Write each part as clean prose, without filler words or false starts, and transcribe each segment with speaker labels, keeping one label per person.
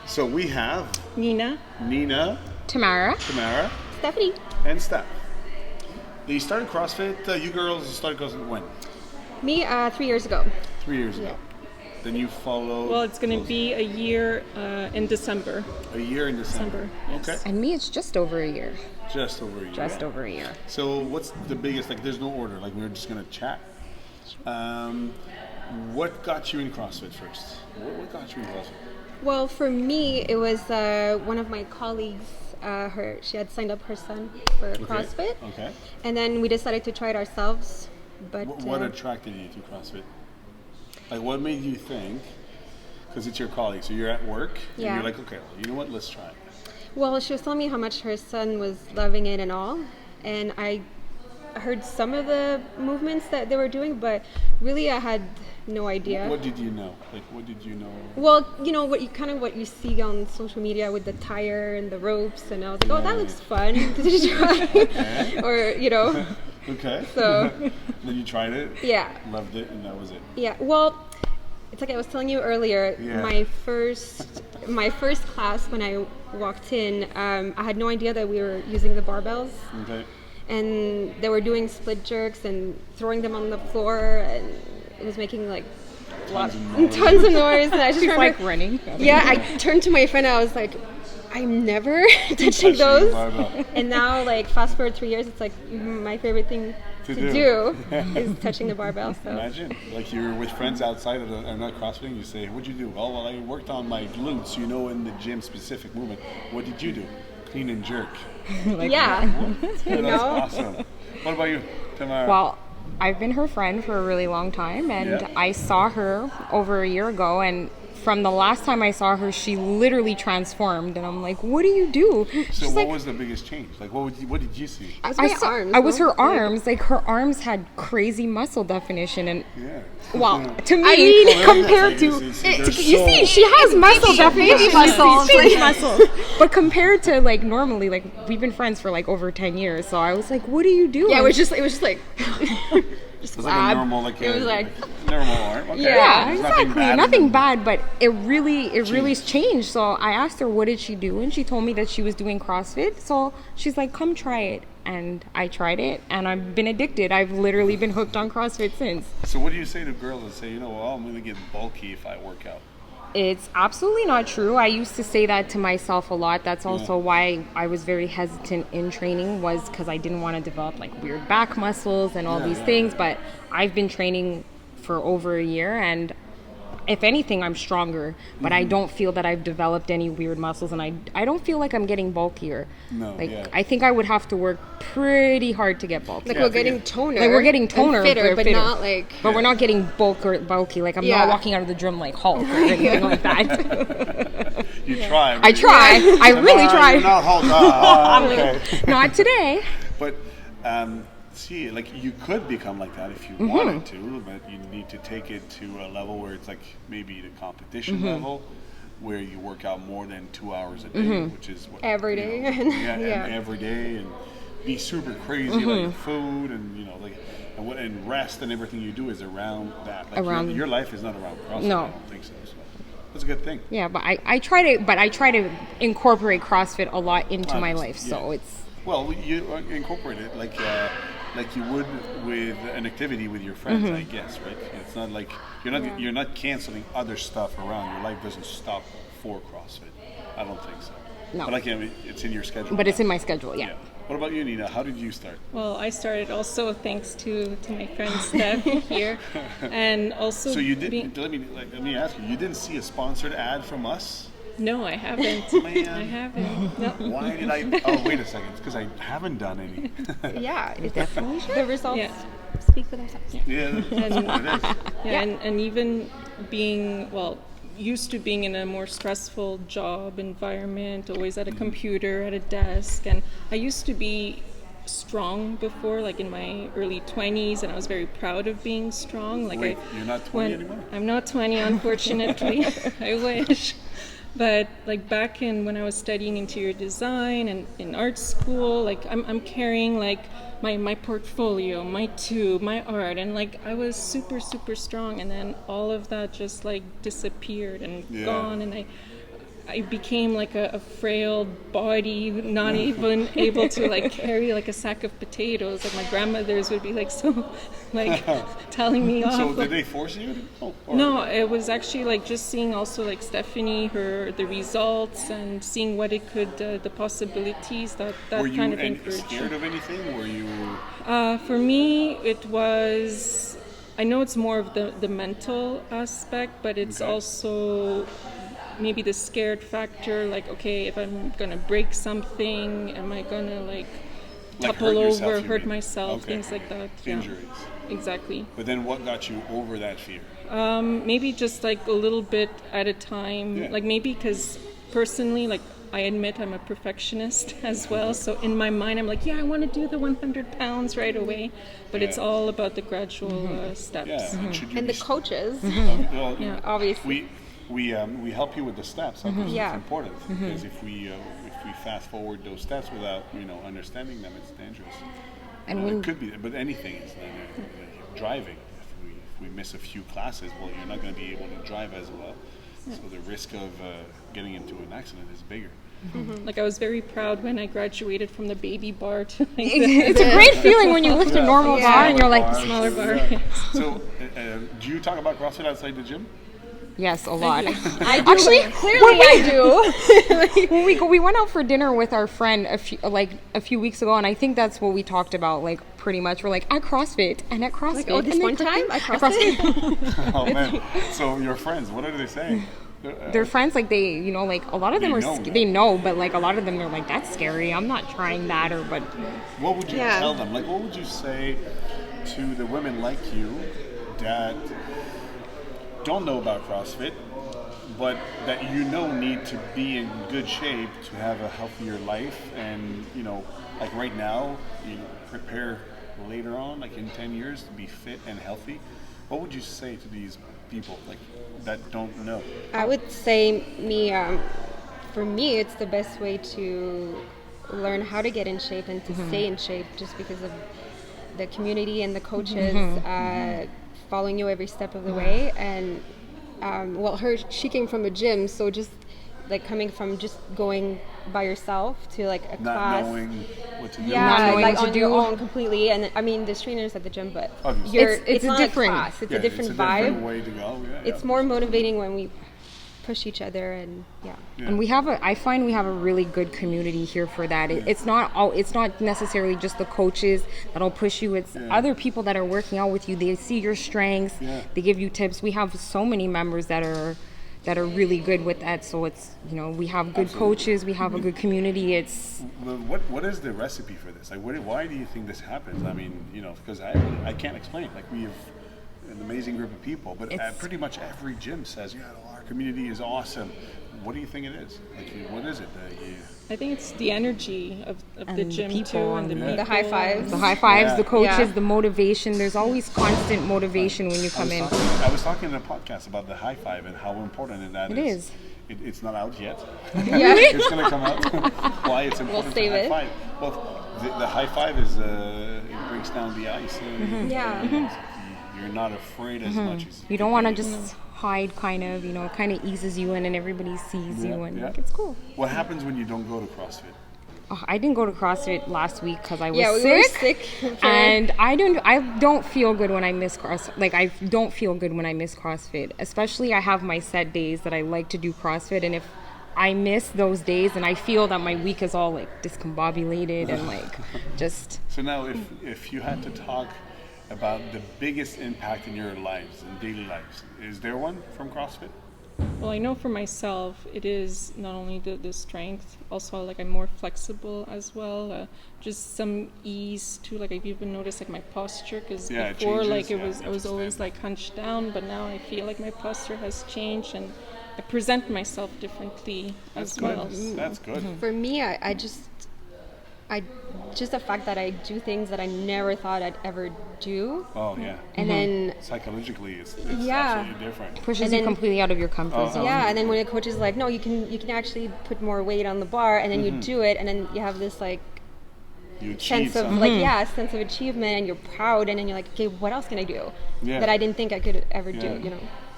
Speaker 1: So we have
Speaker 2: Nina,
Speaker 3: Tamara,
Speaker 2: Stephanie.
Speaker 1: and Steph. You started CrossFit. You girls started CrossFit when?
Speaker 2: Me, 3 years ago.
Speaker 1: 3 years ago. Then you followed.
Speaker 2: Well, it's going to be a year in December.
Speaker 1: A year in December.
Speaker 2: Yes.
Speaker 1: Okay.
Speaker 3: and me, it's just over a year.
Speaker 1: Just over a year.
Speaker 3: Just over a year.
Speaker 1: So what's the biggest? Like, there's no order. Like, we're just gonna chat. What got you in CrossFit first? What got you in CrossFit?
Speaker 2: Well, for me, it was one of my colleagues. She had signed up her son for CrossFit,
Speaker 1: Okay.
Speaker 2: and then we decided to try it ourselves. But
Speaker 1: What attracted you to CrossFit? Like, what made you think? Because it's your colleague, so you're at work, and
Speaker 2: Yeah.
Speaker 1: you're like, okay, well, you know what? Let's try it.
Speaker 2: well, she was telling me how much her son was loving it and all, and I heard some of the movements that they were doing, but really I had no idea.
Speaker 1: What did you know? Like, what did you know?
Speaker 2: Well, you know what you see on social media with the tire and the ropes, and I was like, oh, that looks fun to try, or
Speaker 1: Okay.
Speaker 2: So
Speaker 1: Then you tried it.
Speaker 2: yeah,
Speaker 1: Loved it, and that was it.
Speaker 2: yeah. Well, it's like I was telling you earlier.
Speaker 1: Yeah.
Speaker 2: My first class when I walked in, I had no idea that we were using the barbells.
Speaker 1: Okay.
Speaker 2: And they were doing split jerks and throwing them on the floor, and it was making like
Speaker 1: Tons of noise.
Speaker 2: tons of noise. And I just
Speaker 3: She's
Speaker 2: remember,
Speaker 3: like running.
Speaker 2: yeah, I turned to my friend. I was like, I'm never touching
Speaker 1: Touching
Speaker 2: those.
Speaker 1: barbell.
Speaker 2: And now, like fast forward 3 years, it's like my favorite thing
Speaker 1: To
Speaker 2: to
Speaker 1: do.
Speaker 2: do is touching the barbell. So
Speaker 1: Imagine, like, you're with friends outside of not CrossFitting. You say, "What'd you do?" "Oh, well, I worked on my glutes. In the gym, specific movement." "What did you do?" "Clean and jerk."
Speaker 2: yeah,
Speaker 1: That's awesome. What about you, Tamara?
Speaker 3: Well, I've been her friend for a really long time, and
Speaker 1: Yeah.
Speaker 3: I saw her over a year ago, and from the last time I saw her, she literally transformed, and I'm like, what do you do?
Speaker 1: So
Speaker 3: She's
Speaker 1: what
Speaker 3: like,
Speaker 1: was the biggest change? Like, what did you see?
Speaker 2: It's my arms,
Speaker 3: I was
Speaker 2: no?
Speaker 3: her arms. Like, her arms had crazy muscle definition, and
Speaker 1: Yeah.
Speaker 3: well, to me,
Speaker 2: I mean,
Speaker 3: compared to you see, she has muscle definition,
Speaker 2: muscles.
Speaker 3: baby muscles. But compared to like normally, like we've been friends for like over 10 years, so I was like, what do you do?
Speaker 2: Yeah, it was just like
Speaker 1: It was like a normal, like
Speaker 2: It was like-
Speaker 1: normal arm. Okay.
Speaker 3: Yeah,
Speaker 1: There's
Speaker 3: exactly. Nothing bad, but it really
Speaker 1: Changed.
Speaker 3: changed. So I asked her, what did she do? And she told me that she was doing CrossFit. So she's like, come try it. And I tried it, and I've been addicted. I've literally been hooked on CrossFit since.
Speaker 1: So what do you say to girls that say, well, I'm going to get bulky if I work out?
Speaker 3: It's absolutely not true. I used to say that to myself a lot. That's also why I was very hesitant in training, was because I didn't want to develop like weird back muscles and all these things. But I've been training for over a year, and if anything, I'm stronger. But I don't feel that I've developed any weird muscles, and I don't feel like I'm getting bulkier.
Speaker 1: No,
Speaker 3: Like
Speaker 1: yeah.
Speaker 3: I think I would have to work pretty hard to get bulky.
Speaker 2: like
Speaker 1: Yeah,
Speaker 2: we're
Speaker 1: I think
Speaker 2: getting toner.
Speaker 3: Like, we're getting toner,
Speaker 2: and fitter,
Speaker 3: we're
Speaker 2: but
Speaker 3: fitter.
Speaker 2: not like.
Speaker 3: But we're not getting bulky. Like I'm
Speaker 2: Yeah.
Speaker 3: not walking out of the gym like Hulk or anything like that.
Speaker 1: You try.
Speaker 3: I try. I really try.
Speaker 1: You're not Hulk. Okay.
Speaker 3: Not today.
Speaker 1: But see, like, you could become like that if you wanted to, but you need to take it to a level where it's like maybe the competition level, where you work out more than 2 hours a day, which is what,
Speaker 2: Every day.
Speaker 1: And every day, and be super crazy about your food, and and rest, and everything you do is around that. Like,
Speaker 3: Around-
Speaker 1: your life is not around CrossFit.
Speaker 3: No.
Speaker 1: I don't think so. So that's a good thing.
Speaker 3: Yeah, but I try to incorporate CrossFit a lot into my life. So
Speaker 1: Yeah.
Speaker 3: it's
Speaker 1: Well, you incorporate it like you would with an activity with your friends, I guess, right? It's not like you're not canceling other stuff around. Your life doesn't stop for CrossFit. I don't think so.
Speaker 3: No.
Speaker 1: But it's in your schedule.
Speaker 3: but it's
Speaker 1: now.
Speaker 3: in my schedule. Yeah.
Speaker 1: What about you, Nina? How did you start?
Speaker 4: Well, I started also thanks to my friend Steph here, and also.
Speaker 1: So you didn't. Let me ask you. You didn't see a sponsored ad from us?
Speaker 4: No, I haven't.
Speaker 1: Man.
Speaker 4: I haven't. No.
Speaker 1: Why did I? Oh, wait a second. It's because I haven't done any.
Speaker 2: Yeah, it definitely should. The results
Speaker 4: Yeah.
Speaker 2: speak for themselves.
Speaker 1: Yeah, that's what it is.
Speaker 4: Yeah, and even being used to being in a more stressful job environment, always at a computer, at a desk, and I used to be strong before, like in my early 20s, and I was very proud of being strong. Like
Speaker 1: Wait, you're not 20 anymore?
Speaker 4: I'm not 20, unfortunately. I wish. But like back when I was studying interior design and in art school, like I'm carrying like my portfolio, my tube, my art, and like I was super, super strong, and then all of that just like disappeared and gone, and I became like a frail body, not even able to like carry like a sack of potatoes. Like my grandmothers would be like so, like telling me off.
Speaker 1: So
Speaker 4: like,
Speaker 1: did they force you to go? Or-
Speaker 4: no, it was actually like just seeing also like Stephanie, the results, and seeing what it could, the possibilities that
Speaker 1: Were you
Speaker 4: kind of encouraged.
Speaker 1: scared of anything? Were you?
Speaker 4: For me, it was. I know it's more of the mental aspect, but it's
Speaker 1: Okay.
Speaker 4: also maybe the scared factor. Like, okay, if I'm gonna break something, am I gonna like topple
Speaker 1: hurt yourself,
Speaker 4: over,
Speaker 1: you
Speaker 4: hurt
Speaker 1: mean?
Speaker 4: myself,
Speaker 1: Okay.
Speaker 4: things like that. Yeah,
Speaker 1: Injuries.
Speaker 4: exactly.
Speaker 1: But then what got you over that fear?
Speaker 4: Maybe just like a little bit at a time.
Speaker 1: Yeah.
Speaker 4: Like maybe because personally, like I admit I'm a perfectionist as well. So in my mind, I'm like, yeah, I want to do the 100 pounds right away. But it's
Speaker 1: Yeah.
Speaker 4: all about the gradual steps.
Speaker 1: Yeah. And should you
Speaker 2: And
Speaker 1: be
Speaker 2: the coaches,
Speaker 1: well,
Speaker 4: Yeah.
Speaker 2: obviously.
Speaker 1: we help you with the steps. Obviously,
Speaker 2: Yeah.
Speaker 1: it's important because if we fast forward those steps without understanding them, it's dangerous.
Speaker 3: And
Speaker 1: It
Speaker 3: when
Speaker 1: could be, but anything is driving. If we miss a few classes, well, you're not going to be able to drive as well. So the risk of getting into an accident is bigger.
Speaker 4: Like I was very proud when I graduated from the baby bar to like
Speaker 3: it's a great feeling when you lift a normal
Speaker 2: Yeah.
Speaker 3: bar and you're like,
Speaker 1: Bars,
Speaker 4: smaller bar.
Speaker 1: yeah. So, do you talk about CrossFit outside the gym?
Speaker 3: yes, a lot.
Speaker 2: I do.
Speaker 3: Actually,
Speaker 2: Clearly I do.
Speaker 3: when we went out for dinner with our friend a few weeks ago, and I think that's what we talked about. Like pretty much, we're like at CrossFit and at CrossFit.
Speaker 2: Like, oh, this
Speaker 3: and then
Speaker 2: one time I
Speaker 3: at
Speaker 2: crossed
Speaker 3: CrossFit.
Speaker 1: Oh man! So your friends, what are they saying?
Speaker 3: Their friends, like they, like a lot of them
Speaker 1: They
Speaker 3: are
Speaker 1: know that.
Speaker 3: they know, but like a lot of them are like, that's scary. I'm not trying that, but
Speaker 1: What would you
Speaker 2: Yeah.
Speaker 1: tell them? Like, what would you say to the women like you that don't know about CrossFit, but that need to be in good shape to have a healthier life, and like right now, prepare later on, like in 10 years, to be fit and healthy? What would you say to these people like that don't know?
Speaker 2: I would say for me, it's the best way to learn how to get in shape and to stay in shape, just because of the community and the coaches following you every step of the way. And she came from a gym, so just like coming from just going by yourself to like a
Speaker 1: Not
Speaker 2: class.
Speaker 1: knowing what to do.
Speaker 2: Yeah,
Speaker 3: Not knowing
Speaker 2: like
Speaker 3: what to
Speaker 2: on your
Speaker 3: do.
Speaker 2: own completely. And I mean, there's trainers at the gym, but
Speaker 1: Obviously.
Speaker 3: It's a
Speaker 2: not
Speaker 3: different-
Speaker 2: a class. It's
Speaker 1: Yeah,
Speaker 2: a different
Speaker 1: it's a
Speaker 2: vibe.
Speaker 1: different way to go. Yeah,
Speaker 2: It's more motivating when we push each other, and
Speaker 1: Yeah.
Speaker 3: And I find we have a really good community here for that. It's not necessarily just the coaches that'll push you. It's other people that are working out with you. They see your strengths.
Speaker 1: Yeah.
Speaker 3: They give you tips. We have so many members that are really good with that. So it's, we have good
Speaker 1: Absolutely.
Speaker 3: coaches. We have a good community. It's
Speaker 1: Well, what is the recipe for this? Like, why do you think this happens? I mean, because I can't explain. Like, we have an amazing group of people, but pretty much every gym says, our community is awesome. What do you think it is? Like, what is it?
Speaker 4: I think it's the energy of the
Speaker 3: And
Speaker 4: gym
Speaker 3: people
Speaker 4: too, and the
Speaker 3: and
Speaker 4: people.
Speaker 2: the high fives.
Speaker 3: the high fives,
Speaker 1: Yeah.
Speaker 3: the coaches,
Speaker 2: Yeah.
Speaker 3: the motivation. There's always constant motivation when you come in.
Speaker 1: I was talking in a podcast about the high five and how important that
Speaker 3: It
Speaker 1: is.
Speaker 3: is.
Speaker 1: It's not out yet.
Speaker 2: Yeah.
Speaker 1: It's going to come out. Why it's important
Speaker 2: save
Speaker 1: to high
Speaker 2: it.
Speaker 1: five? Well, the high five is it breaks down the ice.
Speaker 2: Yeah.
Speaker 1: You're not afraid as much as
Speaker 3: You don't want to just hide, kind of. It kind of eases you in, and everybody sees you, and
Speaker 1: yeah.
Speaker 3: like, it's cool.
Speaker 1: What happens when you don't go to CrossFit?
Speaker 3: Oh, I didn't go to CrossFit last week because I was
Speaker 2: Yeah, we
Speaker 3: sick.
Speaker 2: were sick. for-
Speaker 3: And I don't feel good when I miss I don't feel good when I miss CrossFit. Especially I have my set days that I like to do CrossFit, and if I miss those days, and I feel that my week is all like discombobulated and like just
Speaker 1: So now, if you had to talk about the biggest impact in your lives, in daily lives, is there one from CrossFit?
Speaker 4: Well, I know for myself, it is not only the strength, also like I'm more flexible as well. Just some ease too. Like I've even noticed like my posture, because
Speaker 1: Yeah, it
Speaker 4: before like
Speaker 1: changes.
Speaker 4: I was always like hunched down, but now I feel like my posture has changed and I present myself differently
Speaker 1: That's
Speaker 4: as well.
Speaker 1: good. That's good.
Speaker 2: For me, I just the fact that I do things that I never thought I'd ever do,
Speaker 1: Oh yeah.
Speaker 2: and then
Speaker 1: Psychologically, it's
Speaker 2: Yeah.
Speaker 1: absolutely different.
Speaker 3: pushes
Speaker 2: And
Speaker 3: you
Speaker 2: then-
Speaker 3: completely out of your comfort zone.
Speaker 2: yeah, and then when a coach is like, no, you can actually put more weight on the bar, and then you do it, and then you have this like
Speaker 1: You achieve
Speaker 2: sense of
Speaker 1: something.
Speaker 2: sense of achievement, and you're proud, and then you're like, okay, what else can I do
Speaker 1: Yeah.
Speaker 2: that I didn't think I could ever
Speaker 1: Yeah.
Speaker 2: do,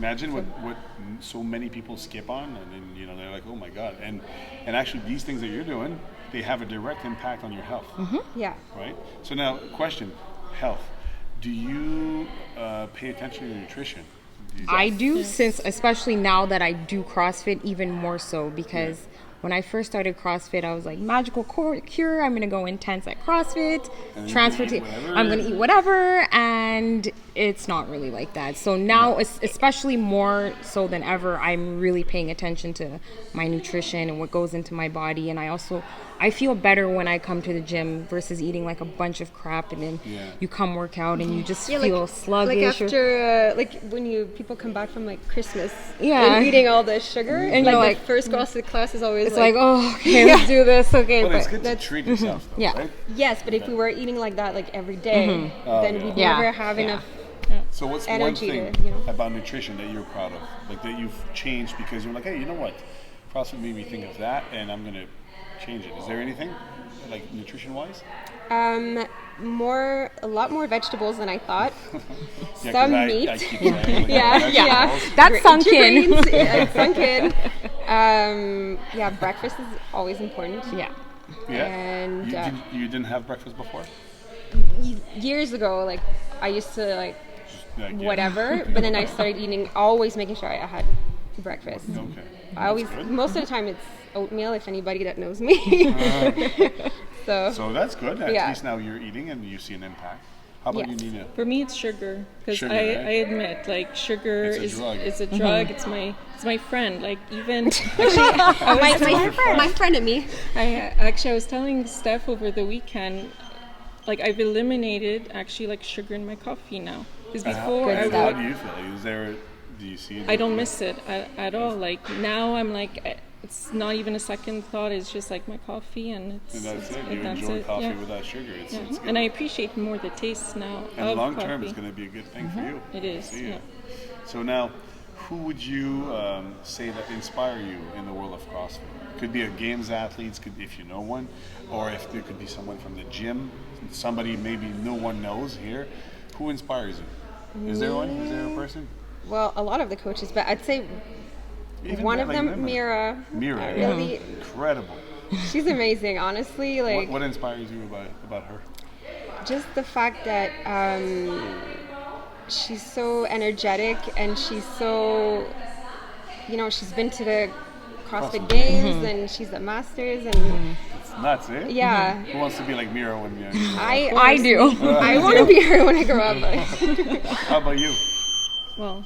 Speaker 1: Imagine what so many people skip on, and then they're like, oh my god, and actually these things that you're doing, they have a direct impact on your health,
Speaker 2: Yeah.
Speaker 1: right? So now, question, health. Do you pay attention to nutrition?
Speaker 3: I do, since especially now that I do CrossFit, even more so, because when I first started CrossFit, I was like, magical cure, I'm going to go intense at CrossFit, transfer to, I'm going to eat whatever, and it's not really like that. So now, especially more so than ever, I'm really paying attention to my nutrition and what goes into my body. And I feel better when I come to the gym versus eating like a bunch of crap, and then you come work out and you just feel sluggish.
Speaker 2: Like after, like when people come back from like Christmas
Speaker 3: and
Speaker 2: eating all the sugar,
Speaker 3: and
Speaker 2: like the first CrossFit class is always
Speaker 3: it's like, oh, okay, let's do this. Okay,
Speaker 1: but it's good to treat yourself, though, right?
Speaker 2: Yes, but if we were eating like that like every day, then we'd never have enough.
Speaker 1: So what's one
Speaker 2: energy
Speaker 1: thing
Speaker 2: to,
Speaker 1: about nutrition that you're proud of, like that you've changed because you're like, hey, you know what, CrossFit made me think of that, and I'm gonna change it. Is there anything like nutrition-wise?
Speaker 2: A lot more vegetables than I thought.
Speaker 1: Some
Speaker 2: meat.
Speaker 1: I keep saying, like,
Speaker 3: That's sunk in.
Speaker 2: Grains, it's sunk in. Breakfast is always important.
Speaker 3: Yeah.
Speaker 2: And
Speaker 1: you didn't have breakfast before?
Speaker 2: Years ago, like I used to like whatever,
Speaker 1: yeah.
Speaker 2: but then I started eating, always making sure I had breakfast.
Speaker 1: Okay.
Speaker 2: I always, most of the time, it's oatmeal. If anybody that knows me.
Speaker 1: So that's good. At
Speaker 2: Yeah.
Speaker 1: least now you're eating and you see an impact. How about you, Nina?
Speaker 4: For me, it's sugar, because
Speaker 1: Sugar,
Speaker 4: I
Speaker 1: right?
Speaker 4: admit, like, sugar
Speaker 1: It's a drug.
Speaker 4: is a drug. It's my friend. Like, even
Speaker 2: my friend and me.
Speaker 4: I was telling Steph over the weekend, like, I've eliminated actually like sugar in my coffee now. Because before
Speaker 1: How do you feel? Do you see it?
Speaker 4: I don't miss it at all. Like, now I'm like, it's not even a second thought. It's just like my coffee, and
Speaker 1: that's it. You
Speaker 4: that's
Speaker 1: enjoy
Speaker 4: it.
Speaker 1: coffee
Speaker 4: Yeah.
Speaker 1: without sugar. It's
Speaker 4: Yeah.
Speaker 1: good.
Speaker 4: And I appreciate more the taste now
Speaker 1: And
Speaker 4: of
Speaker 1: long
Speaker 4: coffee.
Speaker 1: term, it's going to be a good thing for you.
Speaker 4: It is.
Speaker 1: See,
Speaker 4: Yeah.
Speaker 1: So now, who would you say that inspire you in the world of CrossFit? Could be a games athlete, if you know one, or if there could be someone from the gym, somebody maybe no one knows here. Who inspires you? Is there one? Is there a person?
Speaker 2: Well, a lot of the coaches, but I'd say
Speaker 1: Even
Speaker 2: one of
Speaker 1: like
Speaker 2: them,
Speaker 1: women.
Speaker 2: Mira.
Speaker 1: Mira,
Speaker 2: Really,
Speaker 1: incredible.
Speaker 2: she's amazing. Honestly, like
Speaker 1: What inspires you about her?
Speaker 2: just the fact that she's so energetic, and she's so, she's been to the CrossFit Games, and she's at Masters, and
Speaker 1: It's nuts, eh?
Speaker 2: yeah.
Speaker 1: Who wants to be like Mira when you're
Speaker 3: I do.
Speaker 2: I want to be her when I grow up.
Speaker 1: How about you?
Speaker 4: Well,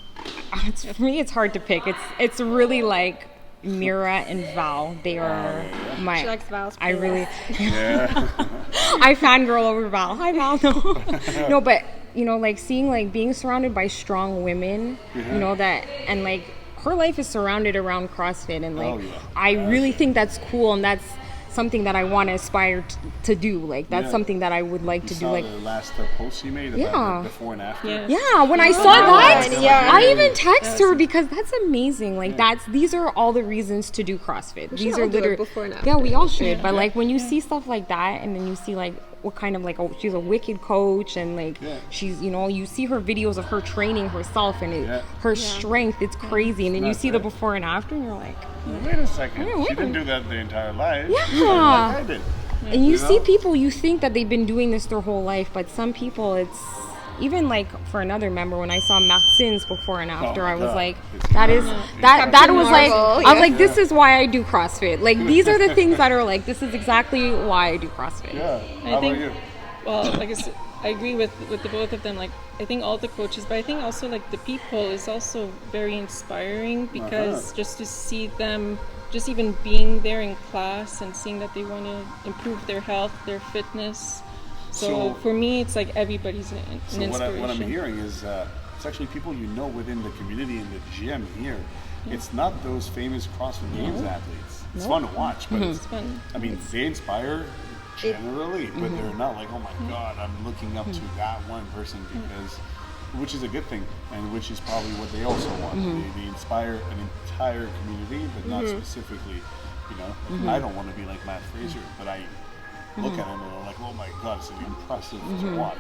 Speaker 3: For me, it's hard to pick. It's really like Mira and Val. They are my.
Speaker 2: She likes Val's
Speaker 3: I really.
Speaker 1: Yeah.
Speaker 3: I fangirl over Val. Hi, Val. No, but like seeing like being surrounded by strong women. That, and like her life is surrounded around CrossFit, and like I really think that's cool, and that's something that I want to aspire to do. Like that's something that I would like to do.
Speaker 1: Saw
Speaker 3: like
Speaker 1: the last post you made about like, before and after.
Speaker 4: Yeah.
Speaker 3: when I saw that,
Speaker 2: Yeah.
Speaker 3: I even text her because that's amazing. Like these are all the reasons to do CrossFit.
Speaker 2: We
Speaker 3: These
Speaker 2: should
Speaker 3: are
Speaker 2: all do it
Speaker 3: literally
Speaker 2: before and after.
Speaker 3: Yeah, we all should. But like when you see stuff like that, and then you see like what kind of like she's a wicked coach, and like she's you see her videos of her training herself, and her strength, it's crazy. And then you see the before and after, and you're like,
Speaker 1: Wait a second. She didn't do that the entire life.
Speaker 3: Yeah.
Speaker 1: Like I did.
Speaker 3: and you see people, you think that they've been doing this their whole life, but some people, it's even like for another member, when I saw Martin's before and after,
Speaker 1: my
Speaker 3: I was
Speaker 1: God.
Speaker 3: like,
Speaker 1: It's
Speaker 3: that is
Speaker 1: amazing.
Speaker 3: that was like,
Speaker 2: Marvel,
Speaker 3: I was like, this is why I do CrossFit. Like these are the things that are like, this is exactly why I do CrossFit.
Speaker 1: Yeah.
Speaker 4: I
Speaker 1: How
Speaker 4: think-
Speaker 1: about you?
Speaker 4: well, like I said, I agree with the both of them. Like, I think all the coaches, but I think also like the people is also very inspiring, because just to see them, just even being there in class and seeing that they want to improve their health, their fitness. So for me, it's like everybody's an
Speaker 1: So
Speaker 4: inspiration.
Speaker 1: what I'm hearing is it's actually people within the community in the gym here. It's not those famous CrossFit Games athletes. It's fun to watch, but
Speaker 4: It's fun.
Speaker 1: I mean, they inspire generally, but they're not like, oh my God, I'm looking up to that one person, because, which is a good thing, and which is probably what they also want. They inspire an entire community, but not specifically, I don't want to be like Matt Fraser, but I look at him and we're like, oh my god, it's impressive to watch.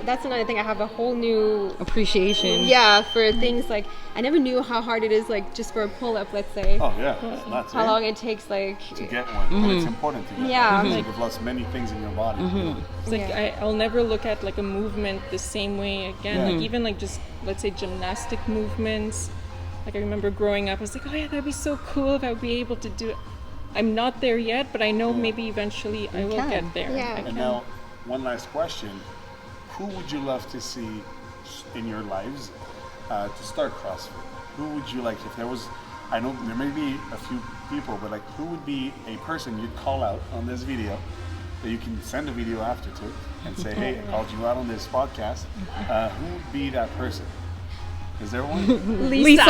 Speaker 2: That's another thing. I have a whole new
Speaker 3: Appreciation.
Speaker 2: for things like I never knew how hard it is, like just for a pull up, let's say.
Speaker 1: Oh yeah, it's nuts.
Speaker 2: How long it takes, like
Speaker 1: to get one, but it's important to get
Speaker 2: Yeah.
Speaker 1: one because you've lost many things in your body.
Speaker 4: It's like I'll never look at like a movement the same way again.
Speaker 1: Yeah.
Speaker 4: Like even like just let's say gymnastic movements. Like I remember growing up, I was like, oh yeah, that'd be so cool if I would be able to do it. I'm not there yet, but I know maybe eventually I will get there.
Speaker 2: Yeah.
Speaker 1: And now, one last question: who would you love to see in your lives to start CrossFit? Who would you like if there was? I know there may be a few people, but like, who would be a person you'd call out on this video that you can send a video after to and say, hey, I called you out on this podcast. Who would be that person? Is there one?
Speaker 3: Lisa.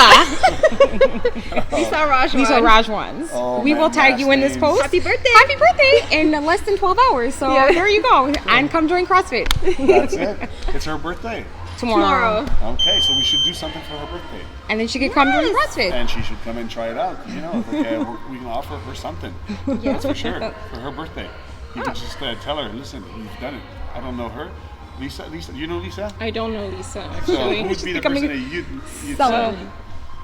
Speaker 2: Lisa Rajwan.
Speaker 3: Lisa Rajwans.
Speaker 1: Oh,
Speaker 3: We
Speaker 1: man,
Speaker 3: will tag you in this
Speaker 1: last
Speaker 3: post.
Speaker 2: Happy birthday!
Speaker 3: Happy birthday in less than 12 hours. So there you go. And come join CrossFit
Speaker 1: That's it. It's her birthday.
Speaker 3: tomorrow.
Speaker 1: Okay, so we should do something for her birthday.
Speaker 3: And then she could come join CrossFit.
Speaker 1: And she should come and try it out. You know, like, we can offer her something. That's for sure. For her birthday. You can just tell her, listen, you've done it. I don't know her. Lisa, do you know Lisa?
Speaker 4: I don't know Lisa
Speaker 1: So
Speaker 4: actually.
Speaker 1: who would be the person that you'd
Speaker 3: So-
Speaker 1: send?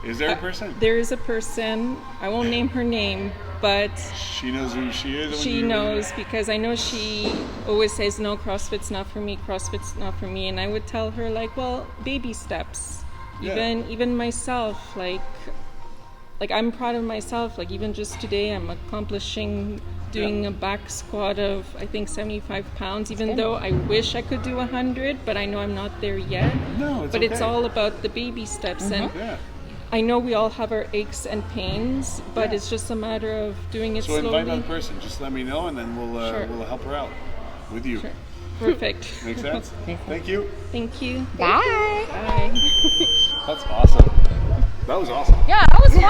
Speaker 1: Is there a person?
Speaker 4: There is a person, I won't name her name, but
Speaker 1: She knows who she is? when
Speaker 4: she
Speaker 1: you-
Speaker 4: knows because I know she always says, no, CrossFit's not for me, CrossFit's not for me. And I would tell her, like, well, baby steps.
Speaker 1: Yeah.
Speaker 4: Even myself, like I'm proud of myself. Like, even just today, I'm accomplishing doing a back squat of, I think, 75 pounds, even though I wish I could do 100, but I know I'm not there yet.
Speaker 1: No, it's
Speaker 4: But
Speaker 1: okay.
Speaker 4: it's all about the baby steps. And
Speaker 1: Yeah.
Speaker 4: I know we all have our aches and pains, but it's just a matter of doing it
Speaker 1: So invite
Speaker 4: slowly.
Speaker 1: that person. Just let me know, and then
Speaker 4: Sure.
Speaker 1: we'll help her out with you.
Speaker 4: Perfect.
Speaker 1: Makes sense? Thank you.
Speaker 4: Thank you.
Speaker 3: Bye.
Speaker 4: Bye.
Speaker 1: That's awesome. That was awesome.
Speaker 3: Yeah, that was fun.